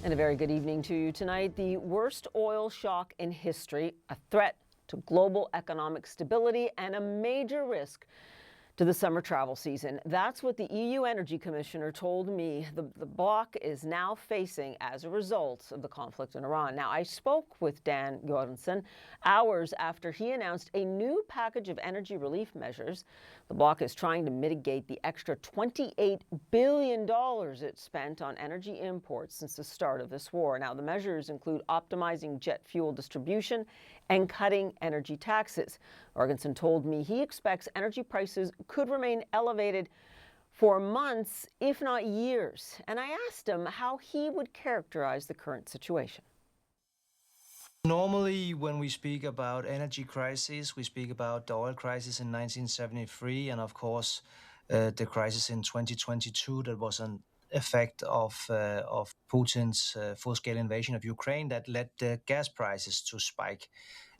And a very good evening to you tonight. The worst oil shock in history, a threat to global economic stability, and a major risk to the summer travel season. That's what the EU Energy Commissioner told me the bloc is now facing as a result of the conflict in Iran. Now, I spoke with Dan Jorgensen hours after he announced a new package of energy relief measures. The bloc is trying to mitigate the extra $28 billion it spent on energy imports since the start of this war. Now, the measures include optimizing jet fuel distribution and cutting energy taxes. Jorgensen told me he expects energy prices could remain elevated for months, if not years. And I asked him how he would characterize the current situation. Normally, when we speak about energy crises, we speak about the oil crisis in 1973 and, of course, the crisis in 2022 that was an effect of Putin's full-scale invasion of Ukraine that led the gas prices to spike.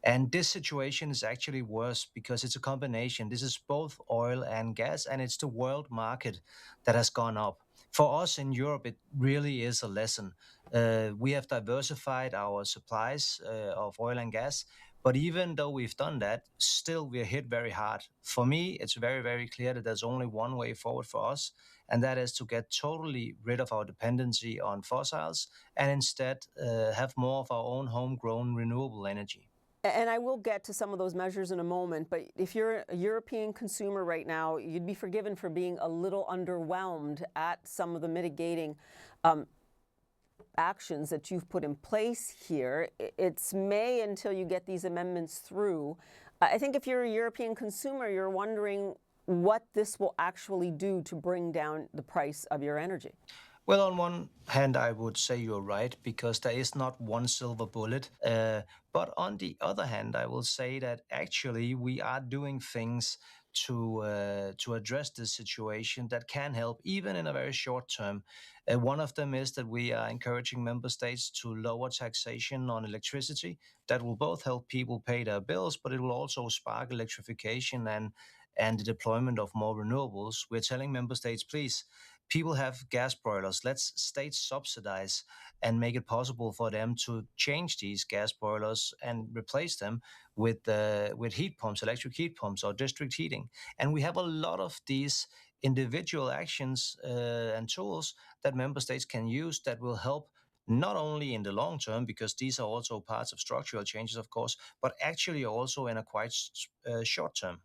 And this situation is actually worse because it's a combination. This is both oil and gas, and it's the world market that has gone up. For us in Europe, it really is a lesson. We have diversified our supplies of oil and gas, but even though we've done that, still we are hit very hard. For me, it's very, very clear that there's only one way forward for us, and that is to get totally rid of our dependency on fossils and instead have more of our own homegrown renewable energy. And I will get to some of those measures in a moment, but if you're a European consumer right now, you'd be forgiven for being a little underwhelmed at some of the mitigating actions that you've put in place here. It's May until you get these amendments through. I think if you're a European consumer, you're wondering what this will actually do to bring down the price of your energy. Well, on one hand, I would say you're right, because there is not one silver bullet. But on the other hand, I will say that actually we are doing things to address this situation that can help, even in a very short term. One of them is that we are encouraging member states to lower taxation on electricity. That will both help people pay their bills, but it will also spark electrification and the deployment of more renewables. We're telling member states, please, people have gas boilers. Let's state subsidize and make it possible for them to change these gas boilers and replace them with heat pumps, electric heat pumps, or district heating. And we have a lot of these individual actions and tools that member states can use that will help not only in the long term, because these are also parts of structural changes, of course, but actually also in a quite short term.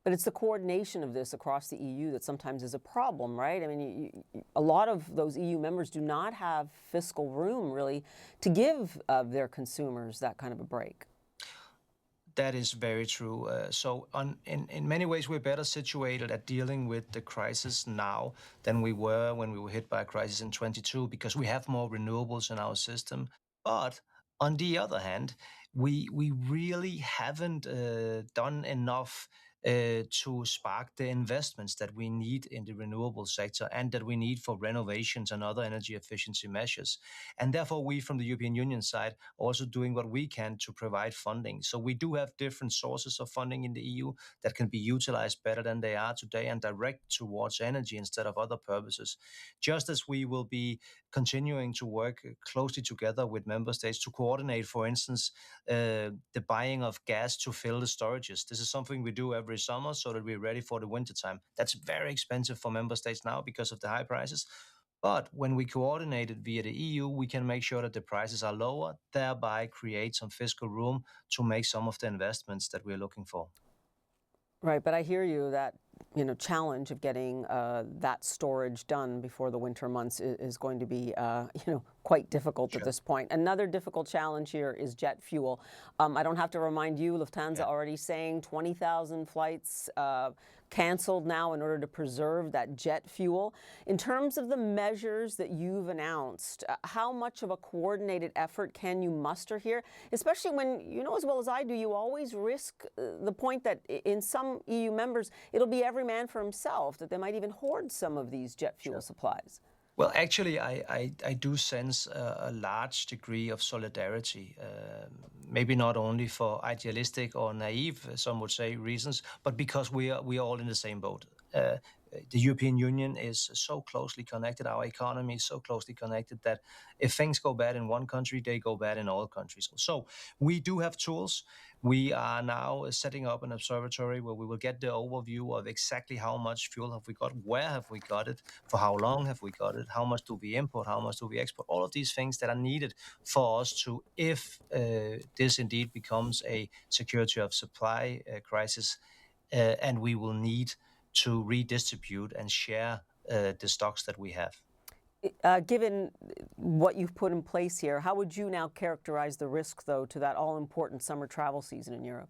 But it's the coordination of this across the EU that sometimes is a problem, right? I mean, a lot of those EU members do not have fiscal room, really, to give their consumers that kind of a break. That is very true. In many ways, we're better situated at dealing with the crisis now than we were when we were hit by a crisis in 22, because we have more renewables in our system. But on the other hand, we really haven't done enough to spark the investments that we need in the renewable sector and that we need for renovations and other energy efficiency measures. And therefore, we from the European Union side also doing what we can to provide funding. So we do have different sources of funding in the EU that can be utilized better than they are today and direct towards energy instead of other purposes. Just as we will be continuing to work closely together with member states to coordinate, for instance, the buying of gas to fill the storages. This is something we do every summer so that we're ready for the wintertime. That's very expensive for member states now because of the high prices. But when we coordinate it via the EU, we can make sure that the prices are lower, thereby create some fiscal room to make some of the investments that we're looking for. Right, but I hear you that challenge of getting that storage done before the winter months is going to be quite difficult at this point. Another difficult challenge here is jet fuel. I don't have to remind you, Lufthansa already saying 20,000 flights canceled now in order to preserve that jet fuel. In terms of the measures that you've announced, how much of a coordinated effort can you muster here? Especially when, you know as well as I do, you always risk the point that in some EU members, it'll be every man for himself, that they might even hoard some of these jet fuel supplies. Well, actually, I do sense a large degree of solidarity, maybe not only for idealistic or naive, some would say, reasons, but because we are all in the same boat. the European Union is so closely connected. Our economy is so closely connected that if things go bad in one country, they go bad in all countries. So we do have tools. We are now setting up an observatory where we will get the overview of exactly how much fuel have we got, where have we got it, for how long have we got it, how much do we import, how much do we export, all of these things that are needed for us to, if this indeed becomes a security of supply crisis, and we will need to redistribute and share the stocks that we have. Given what you've put in place here, how would you now characterize the risk, though, to that all-important summer travel season in Europe?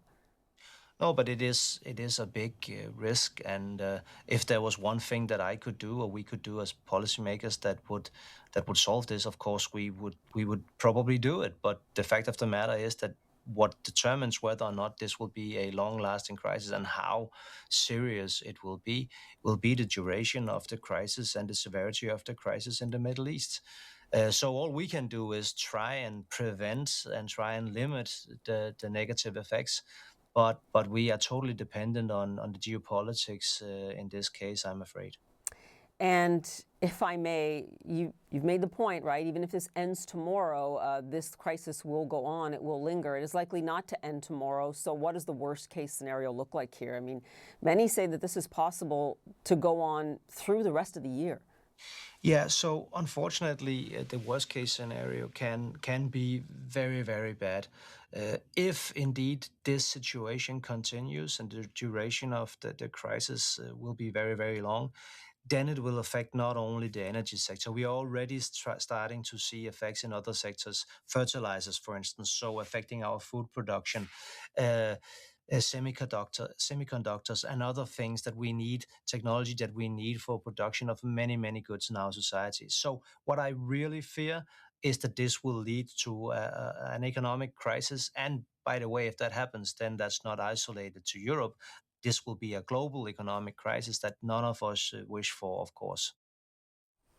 No, but it is a big risk, and if there was one thing that I could do or we could do as policymakers that would solve this, of course we would probably do it. But the fact of the matter is that what determines whether or not this will be a long-lasting crisis and how serious it will be the duration of the crisis and the severity of the crisis in the Middle East. So all we can do is try and prevent and try and limit the negative effects, but we are totally dependent on the geopolitics in this case, I'm afraid. And if I may, you've made the point, right? Even if this ends tomorrow, this crisis will go on, it will linger. It is likely not to end tomorrow. So what does the worst case scenario look like here? I mean, many say that this is possible to go on through the rest of the year. Yeah, so unfortunately, the worst case scenario can be very, very bad. If indeed this situation continues and the duration of the crisis will be very, very long, then it will affect not only the energy sector. We are already starting to see effects in other sectors, fertilizers, for instance, so affecting our food production. Uh, Semiconductors and other things that we need, technology that we need for production of many, many goods in our society. So what I really fear is that this will lead to an economic crisis. And by the way, if that happens, then that's not isolated to Europe. This will be a global economic crisis that none of us wish for, of course.